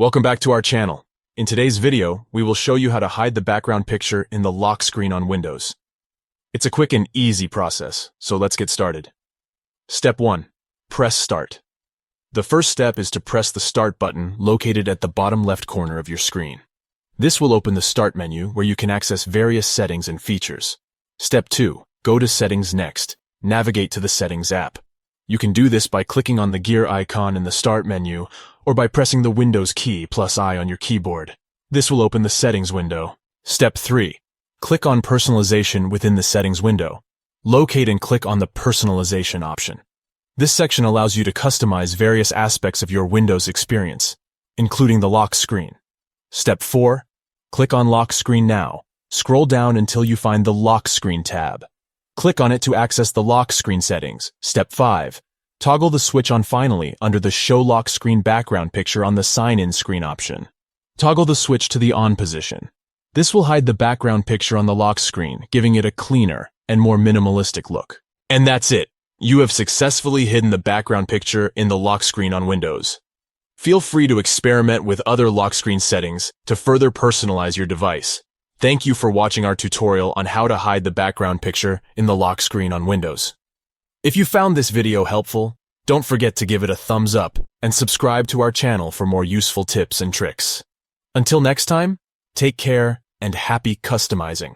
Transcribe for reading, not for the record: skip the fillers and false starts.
Welcome back to our channel. In today's video, we will show you how to hide the background picture in the lock screen on Windows. It's a quick and easy process, so let's get started. Step 1. Press Start. The first step is to press the Start button located at the bottom left corner of your screen. This will open the Start menu where you can access various settings and features. Step 2. Go to Settings next. Navigate to the Settings app. You can do this by clicking on the gear icon in the Start menu or by pressing the Windows key plus I on your keyboard. This will open the Settings window. Step 3. Click on Personalization within the Settings window. Locate and click on the Personalization option. This section allows you to customize various aspects of your Windows experience, including the lock screen. Step 4. Click on Lock Screen now. Scroll down until you find the Lock Screen tab. Click on it to access the lock screen settings. Step 5. Toggle the switch on finally under the Show Lock Screen Background Picture on the Sign-In screen option. Toggle the switch to the On position. This will hide the background picture on the lock screen, giving it a cleaner and more minimalistic look. And that's it. You have successfully hidden the background picture in the lock screen on Windows. Feel free to experiment with other lock screen settings to further personalize your device. Thank you for watching our tutorial on how to hide the background picture in the lock screen on Windows. If you found this video helpful, don't forget to give it a thumbs up and subscribe to our channel for more useful tips and tricks. Until next time, take care and happy customizing.